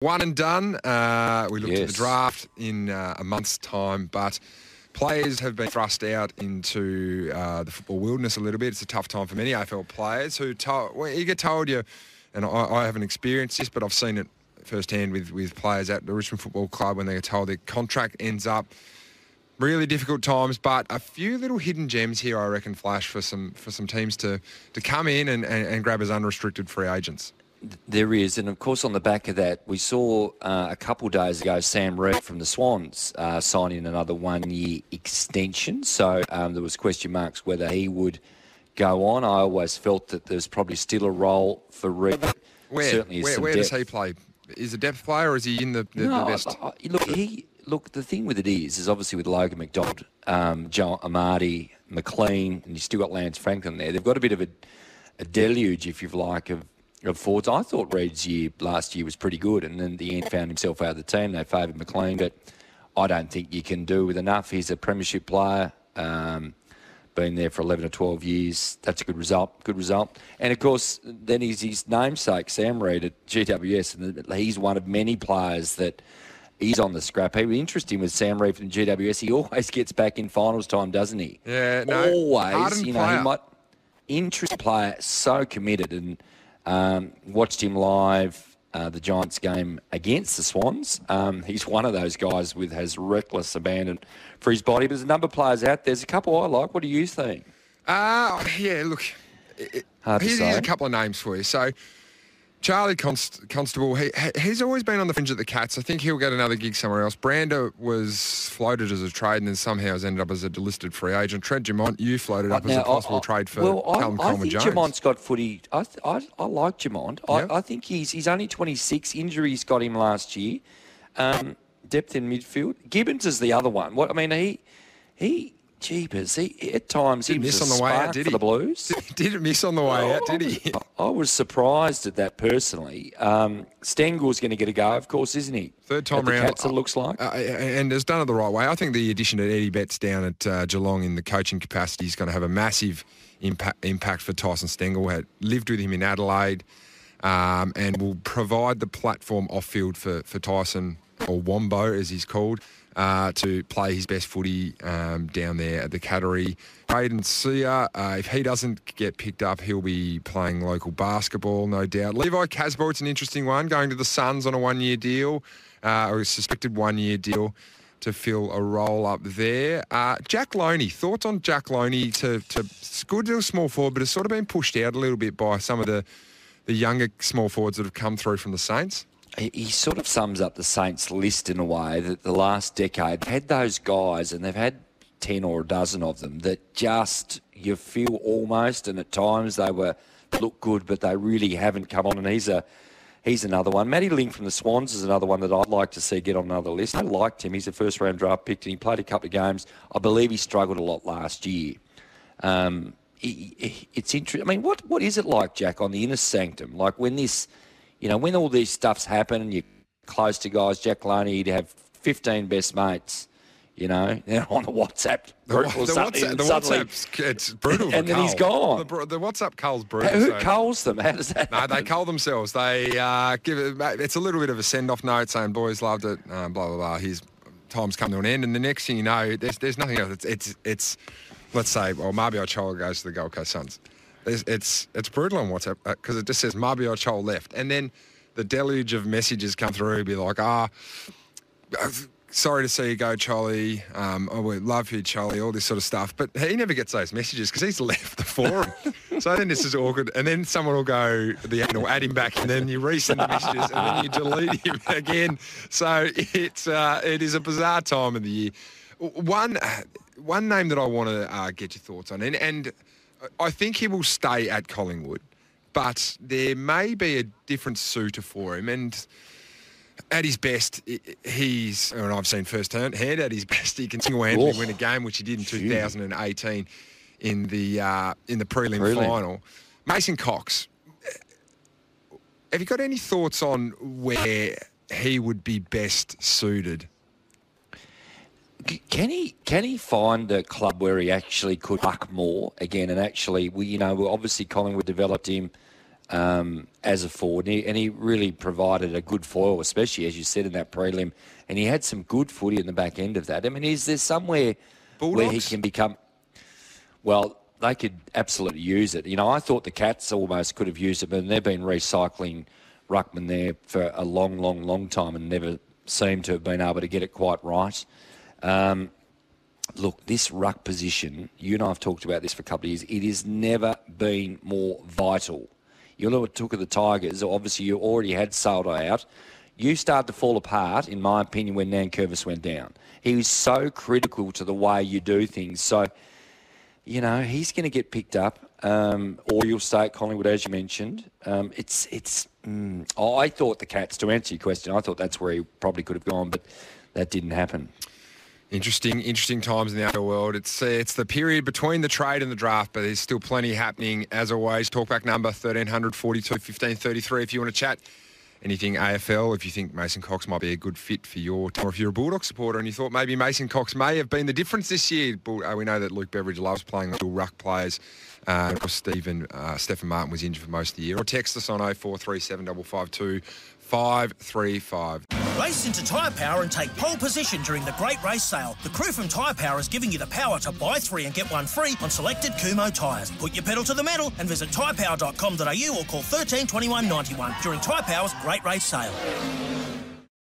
one and done. We looked at the draft in a month's time, but players have been thrust out into the football wilderness a little bit. It's a tough time for many AFL players who you get told you, and I haven't experienced this, but I've seen it firsthand with players at the Richmond Football Club when they get told their contract ends up. Really difficult times, but a few little hidden gems here, I reckon, Flash, for some teams to come in and grab as unrestricted free agents. There is, and of course on the back of that, we saw a couple of days ago Sam Reid from the Swans signing another 1-year extension. So there was question marks whether he would go on. I always felt that there's probably still a role for Reid. Where does he play? Is he a depth player or is he in the best? Look, the thing with it is obviously with Logan McDonald, John Amadi, McLean, and you've still got Lance Franklin there. They've got a bit of a deluge, if you like, of forwards. I thought Reid's last year was pretty good, and then at the end found himself out of the team. They favoured McLean, but I don't think you can do with enough. He's a premiership player, been there for 11 or 12 years. That's a good result. And, of course, then he's his namesake, Sam Reid, at GWS, and he's one of many players that he's on the scrap heap. Interesting with Sam Reid from GWS. He always gets back in finals time, doesn't he? Yeah, no. Always. He might. Interesting player, so committed, and watched him live the Giants game against the Swans. He's one of those guys has reckless abandon for his body. But there's a number of players out. There's a couple I like. What do you think? Yeah, look, here's a couple of names for you. So, Charlie Constable, he's always been on the fringe at the Cats. I think he'll get another gig somewhere else. Brander was floated as a trade and then somehow has ended up as a delisted free agent. Trent Dumont, you floated up as a possible trade for Callum Coleman-Jones. I think Dumont's got footy. I like Dumont. Yeah. I think he's only 26. Injuries got him last year. Depth in midfield. Gibbons is the other one. He jeepers, at times he was a spark for the Blues. Didn't miss on the way out, did he? I was surprised at that personally. Stengel's going to get a go, of course, isn't he? Third time round. Cats, it looks like. And has done it the right way. I think the addition of Eddie Betts down at Geelong in the coaching capacity is going to have a massive impact for Tyson Stengel. Had lived with him in Adelaide and will provide the platform off-field for Tyson, or Wombo as he's called, to play his best footy down there at the Cattery. Braden Sear, if he doesn't get picked up, he'll be playing local basketball, no doubt. Levi Casbolt, it's an interesting one, going to the Suns on a 1-year deal, or a suspected 1-year deal to fill a role up there. Jack Loney, thoughts on Jack Loney? To good little small forward, but has sort of been pushed out a little bit by some of the younger small forwards that have come through from the Saints. He sort of sums up the Saints list in a way that the last decade had those guys, and they've had 10 or a dozen of them, that just you feel almost, and at times they look good, but they really haven't come on. And he's another one. Matty Ling from the Swans is another one that I'd like to see get on another list. I liked him. He's a first-round draft pick, and he played a couple of games. I believe he struggled a lot last year. It's interesting. I mean, what is it like, Jack, on the inner sanctum? Like when this... when all these stuffs happen and you're close to guys, Jack Loney, you'd have 15 best mates, they're on the WhatsApp group or something. The WhatsApp's, it's brutal. And then he's gone. The WhatsApp cull's brutal. Who culls them? How does that happen? No, they cull themselves. They give it, it's a little bit of a send-off note saying, boys, loved it, blah, blah, blah. Here's time's come to an end. And the next thing you know, there's nothing else. It's let's say, Mabior Chol goes to the Gold Coast Suns. It's brutal on WhatsApp because it just says Mabior Chol left. And then the deluge of messages come through, be like, sorry to see you go, Cholly. We love you, Cholly, all this sort of stuff. But he never gets those messages because he's left the forum. So then this is awkward. And then someone will go, will add him back, and then you resend the messages, and then you delete him again. So it is a bizarre time of the year. One name that I want to get your thoughts on, and I think he will stay at Collingwood, but there may be a different suitor for him. And at his best, and I've seen firsthand, at his best, he can single-handedly win a game, which he did in 2018 in the prelim final. Mason Cox, have you got any thoughts on where he would be best suited? Can he find a club where he actually could buck more again? And actually, obviously Collingwood developed him as a forward, and he really provided a good foil, especially, as you said, in that prelim. And he had some good footy in the back end of that. I mean, is there somewhere where he can become... Well, they could absolutely use it. You know, I thought the Cats almost could have used it, but they've been recycling ruckman there for a long, long, long time and never seemed to have been able to get it quite right. Look, this ruck position, you and I have talked about this for a couple of years, it has never been more vital. You look at the Tigers, obviously you already had Saldo out. You started to fall apart, in my opinion, when Nankervis went down. He was so critical to the way you do things. So, you know, he's going to get picked up, or you'll stay at Collingwood, as you mentioned. I thought the Cats, to answer your question, I thought that's where he probably could have gone, but that didn't happen. Interesting times in the AFL world. It's the period between the trade and the draft, but there's still plenty happening. As always, talkback number 1300 42 15 33 if you want to chat anything AFL, if you think Mason Cox might be a good fit for your team, or if you're a Bulldog supporter and you thought maybe Mason Cox may have been the difference this year. We know that Luke Beveridge loves playing dual ruck players. Stephen Martin was injured for most of the year. Or text us on 0437 552 535. Race into Tyre Power and take pole position during the Great Race Sale. The crew from Tyre Power is giving you the power to buy 3 and get 1 free on selected Kumho tyres. Put your pedal to the metal and visit tyrepower.com.au or call 13 21 91 during Tyre Power's Great Race Sale.